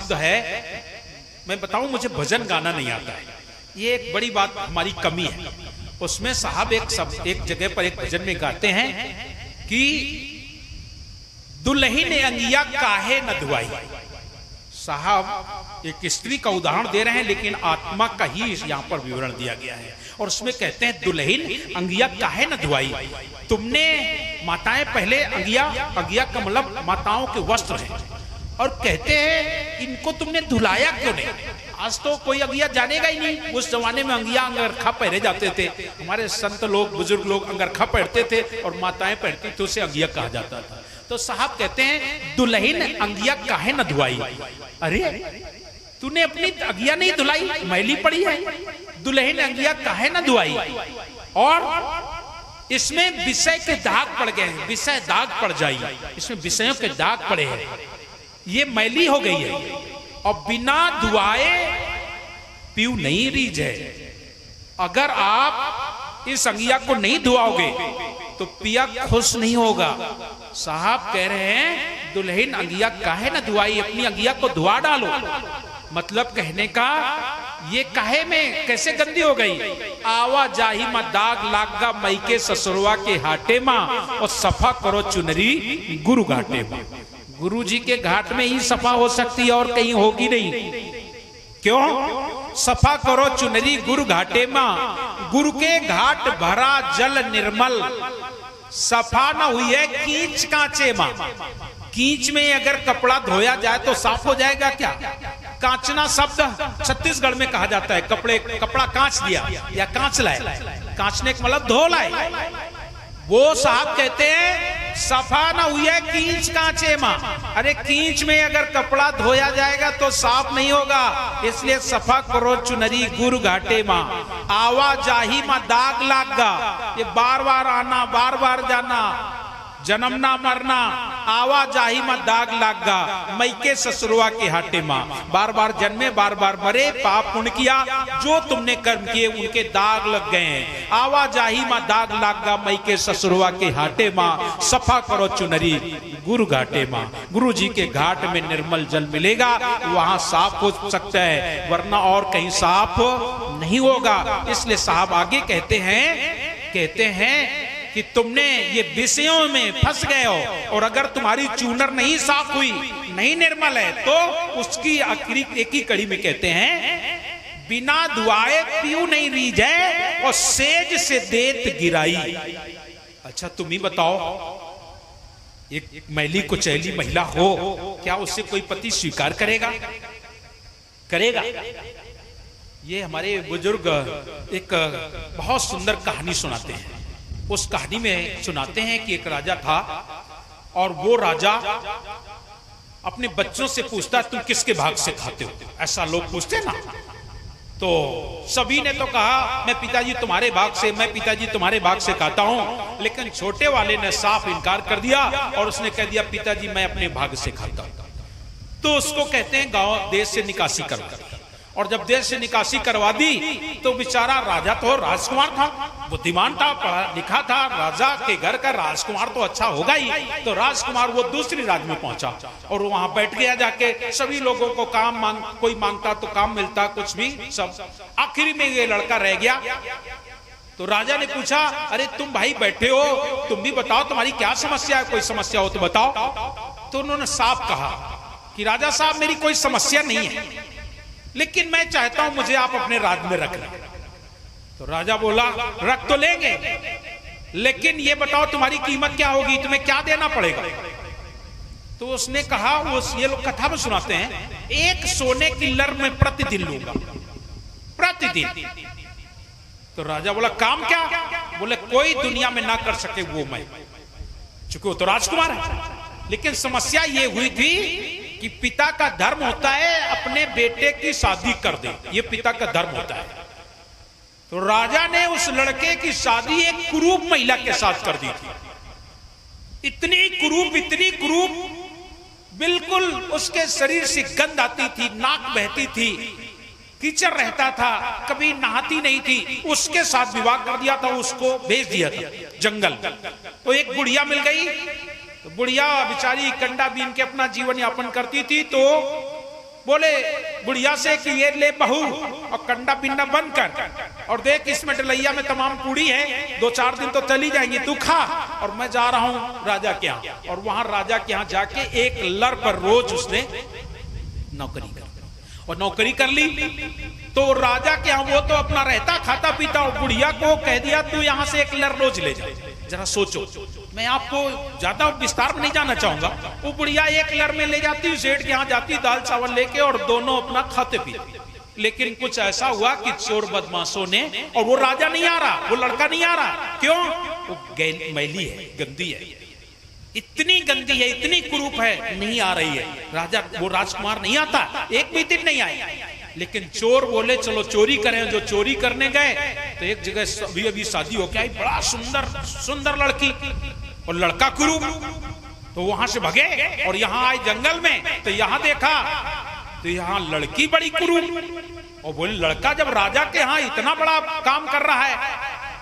शब्द है, मैं बताऊं मुझे भजन गाना नहीं आता है, ये एक बड़ी बात हमारी कमी है। उसमें साहब एक जगह पर एक भजन में गाते हैं कि दुल्हन अंगिया काहे न धुआई। साहब एक स्त्री का उदाहरण दे रहे हैं, लेकिन आत्मा का ही यहाँ पर विवरण दिया गया है। और उसमें कहते हैं दुल्हन अंगिया काहे न धुआई। तुमने माताएं पहले अंगिया का मतलब माताओं के वस्त्र हैं, और कहते हैं इनको तुमने धुलाया क्यों नहीं। आज तो कोई अंगिया जानेगा ही नहीं। उस जमाने में अंगिया अंगरखा पहने जाते थे, हमारे संत लोग बुजुर्ग लोग अंगरखा पहनते थे और माताएं पहनती थी, उसे अंगिया कहा जाता था। तो साहब कहते हैं दुल्हन अंगिया काहे न धुआई। अरे तूने अपनी अंगिया नहीं धुलाई, मैली पड़ी है, दुल्हन अंगिया काहे न धुआई। और इसमें विषय के दाग पड़ गए हैं, विषय दाग पड़ जाएगी, इसमें विषयों के दाग पड़े हैं, ये मैली हो गई है। और बिना धुआए पीऊ नहीं रीझ है। अगर आप इस अंगिया को नहीं धुआओगे तो पिया खुश नहीं होगा। साहब कह रहे हैं दुल्हन अंगिया काहे न धुआई, अपनी अंगिया को धुआ डालो। मतलब कहने का ये काहे में कैसे गंदी हो गई। आवा जाही मा दाग लागा मई के ससुरवा के हाटे मां, और सफा करो चुनरी गुरु घाटे मां। गुरु जी के घाट में ही सफा हो सकती है और कहीं होगी नहीं। क्यों? सफा करो चुनरी गुरु घाटे मां, गुरु के घाट भरा जल निर्मल, सफा न हुई है कीच कांचे मां। कीच में अगर कपड़ा धोया जाए तो साफ हो जाएगा क्या? कांचना शब्द छत्तीसगढ़ में कहा जाता है, कपड़ा कांच दिया या कांच लाए, कांचने का मतलब धो लाए। वो साहब कहते हैं सफा न हुई है कीच कांचे मां। अरे कीच में अगर कपड़ा धोया जाएगा तो साफ नहीं होगा, इसलिए सफा करो चुनरी गुरु घाटे मां। आवा जाही मां दाग लागा, ये बार बार आना बार बार जाना, जन्म ना मरना। आवा जाही मां दाग लागा मई के ससुरवा के हाटे मां, बार बार जन्मे बार बार मरे, पाप पुण्य किया, जो तुमने कर्म किए उनके दाग लग गए हैं। आवा जाही मां दाग लागा मई के ससुरवा के हाटे मां, सफा करो चुनरी गुरु घाटे मां। गुरु जी के घाट में निर्मल जल मिलेगा, वहां साफ हो सकता है, वरना और कहीं साफ नहीं होगा। इसलिए साहब आगे कहते हैं कि तुमने ये विषयों में फंस गए हो, और अगर तुम्हारी चूनर नहीं साफ हुई, नहीं निर्मल है, तो उसकी आखिरी एक ही कड़ी में कहते हैं बिना दुआए पीऊ नहीं रीझे, और सेज से देत गिराई। अच्छा तुम ही बताओ, एक मैली कुचैली महिला हो, क्या उससे कोई पति स्वीकार करेगा? ये हमारे बुजुर्ग एक बहुत सुंदर कहानी सुनाते हैं। उस कहानी में सुनाते हैं कि एक राजा था, और वो राजा अपने बच्चों से पूछता तुम किसके भाग से खाते हो। ऐसा लोग पूछते ना, तो सभी ने तो कहा मैं पिताजी तुम्हारे भाग से, मैं पिताजी तुम्हारे भाग से खाता हूं। लेकिन छोटे वाले ने साफ इनकार कर दिया और उसने कह दिया पिताजी मैं अपने भाग से खाता हूं। तो उसको कहते हैं गांव देश से निकासी करो। और जब देश से निकासी करवा दी तो बेचारा राजा तो राजकुमार था, बुद्धिमान था, पढ़ा लिखा था, राजा के घर का राजकुमार तो अच्छा होगा ही। तो राजकुमार वो दूसरी राज्य में पहुंचा और वहां बैठ गया जाके। सभी लोगों को काम कोई मांगता तो काम मिलता, कुछ भी सब। आखिरी में ये लड़का रह गया। तो राजा ने पूछा अरे तुम भाई बैठे हो, तुम भी बताओ तुम्हारी क्या समस्या है, कोई समस्या हो तो बताओ। तो उन्होंने साफ कहा कि राजा साहब मेरी कोई समस्या नहीं है, लेकिन मैं चाहता हूं मुझे आप अपने राज्य में रखना। तो राजा बोला रख तो लेंगे, लेकिन ये बताओ तुम्हारी कीमत क्या होगी, तुम्हें क्या देना पड़ेगा। तो उसने कहा, ये लोग कथा में सुनाते हैं, एक सोने की लर में प्रतिदिन लूंगा, प्रतिदिन। तो राजा बोला काम क्या? बोले कोई दुनिया में ना कर सके वो मैं, चूंकि वो तो राजकुमार है। लेकिन समस्या ये हुई थी कि पिता का धर्म होता है अपने बेटे की शादी कर दे, ये पिता का धर्म होता है। तो राजा ने उस लड़के की शादी एक कुरूप महिला के साथ कर दी थी। इतनी कुरूप, बिल्कुल उसके शरीर से गंध आती थी, नाक बहती थी, कीचड़ रहता था, कभी नहाती नहीं थी। उसके साथ विवाह कर दिया था, उसको भेज दिया था जंगल। तो एक बुढ़िया मिल गई, तो बुढ़िया बेचारी कंडा बीन के अपना जीवन यापन करती थी। तो बोले बुढ़िया से कि ये ले बहू और कंडा पिंडा बंद कर और देख इसमें डलैया में तमाम पूड़ी है, 2-4 दिन तो चली जाएंगी, तू खा और मैं जा रहा हूं राजा के यहाँ। और वहां राजा के यहाँ जाके एक लर पर रोज उसने नौकरी कर और नौकरी कर ली। तो राजा के यहाँ वो तो अपना रहता खाता पीता, और बुढ़िया को कह दिया तू यहाँ से एक लर रोज ले जा। जरा सोचो, मैं आपको ज्यादा विस्तार में नहीं जाना चाहूंगा। वो बुढ़िया एक लर में ले जाती, सेठ के यहाँ जाती दाल चावल लेके और दोनों अपना खाते पीते। लेकिन कुछ ऐसा हुआ कि चोर बदमाशों ने, और वो राजा नहीं आ रहा, वो लड़का नहीं आ रहा, क्यों? वो मैली है, गंदी है, इतनी गंदी है, इतनी कुरूप है, नहीं आ रही है। राजा वो राजकुमार नहीं आता, एक भी दिन नहीं आया। लेकिन चोर बोले चलो चोरी करें। जो चोरी करने गए तो एक जगह अभी शादी हो के आई, बड़ा सुंदर लड़की और लड़का कुरूप। तो वहां से भगे और यहाँ आए जंगल में, तो यहाँ देखा तो यहाँ लड़की बड़ी कुरूप। और बोले लड़का जब राजा के यहाँ इतना बड़ा काम कर रहा है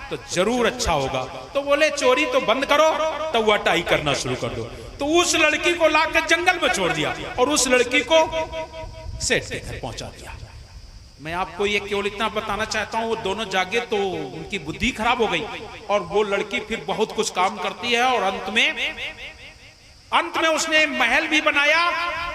तो जरूर अच्छा होगा। तो बोले चोरी तो बंद करो, तो वटाई करना शुरू कर दो। तो उस लड़की को लाकर जंगल में छोड़ दिया और उस लड़की को सेठ के घर पहुंचा दिया। मैं आपको ये केवल इतना बताना चाहता हूं, वो दोनों जागे तो उनकी बुद्धि खराब हो गई और वो लड़की फिर बहुत कुछ काम करती है और अंत में उसने महल भी बनाया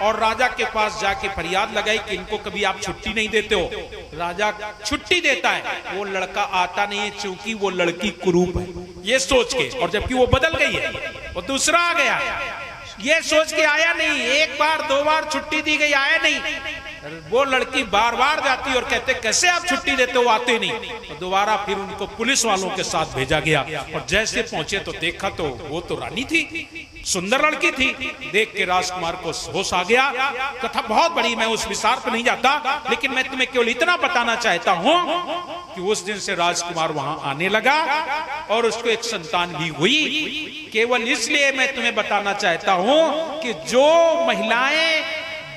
और राजा के पास जाके फरियाद लगाई कि इनको कभी आप छुट्टी नहीं देते हो। राजा छुट्टी देता है, वो लड़का आता नहीं है क्योंकि वो लड़की कुरूप है, ये सोच के। और जबकि वो बदल गई है, वो दूसरा आ गया, ये सोच के आया नहीं। 1 बार 2 बार छुट्टी दी गई, आया नहीं। वो लड़की बार बार जाती और कहते कैसे आप छुट्टी देते हो, आते नहीं। तो दोबारा फिर उनको पुलिस वालों के साथ भेजा गया और जैसे पहुंचे तो देखा तो वो तो रानी थी, सुंदर लड़की थी। देख के राजकुमार को होश आ गया। कथा बहुत बड़ी, मैं उस विस्तार पर नहीं जाता, लेकिन मैं तुम्हें केवल इतना बताना चाहता हूं कि उस दिन से राजकुमार वहां आने लगा और उसको एक संतान भी हुई। केवल इसलिए मैं तुम्हें बताना चाहता हूं कि जो महिलाएं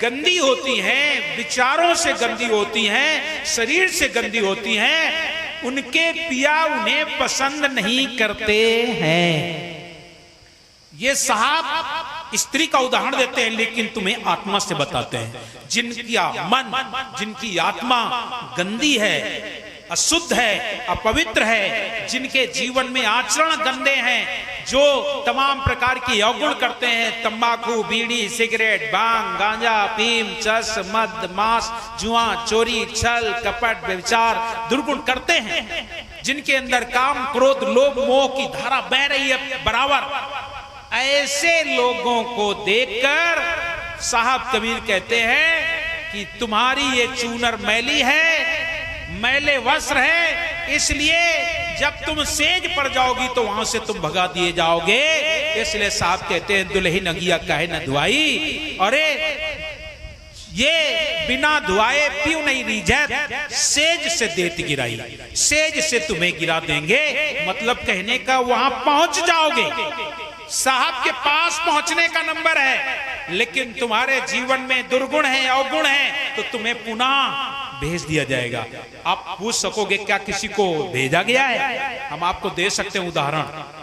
गंदी होती हैं, विचारों से गंदी होती हैं, शरीर से गंदी होती हैं, उनके पिया उन्हें पसंद नहीं करते हैं। ये साहब स्त्री का उदाहरण देते हैं, लेकिन तुम्हें आत्मा से बताते हैं। जिनका मन, जिनकी आत्मा गंदी है, अशुद्ध है, अपवित्र है, जिनके जीवन में आचरण गंदे हैं, जो तमाम प्रकार की अवगुण करते हैं, तंबाकू, बीड़ी, सिगरेट, भांग, गांजा, अफीम, चस, मद, मांस, जुआ, चोरी, छल, कपट, व्यभिचार, दुर्गुण करते हैं, जिनके अंदर काम, क्रोध, लोभ, मोह की धारा बह रही है बराबर, ऐसे लोगों को देखकर साहब कबीर कहते हैं कि तुम्हारी ये चूनर मैली है, मैले वस्त्र है, इसलिए जब तुम सेज पड़ जाओगी तो वहां से तुम भगा दिए जाओगे। इसलिए साहब कहते हैं दुल्हन अगिया काहे न धुआई, अरे ये बिना धुआए पीऊ नहीं रीझत, सेज से देत गिराई, सेज से तुम्हें गिरा देंगे। मतलब कहने का वहां पहुंच जाओगे, साहब के पास पहुंचने का नंबर है, लेकिन तुम्हारे जीवन में दुर्गुण है, अवगुण है, तो तुम्हें पुनः भेज दिया जाएगा। आप पूछ सकोगे क्या किसी को भेजा गया है? हम आपको दे सकते हैं उदाहरण।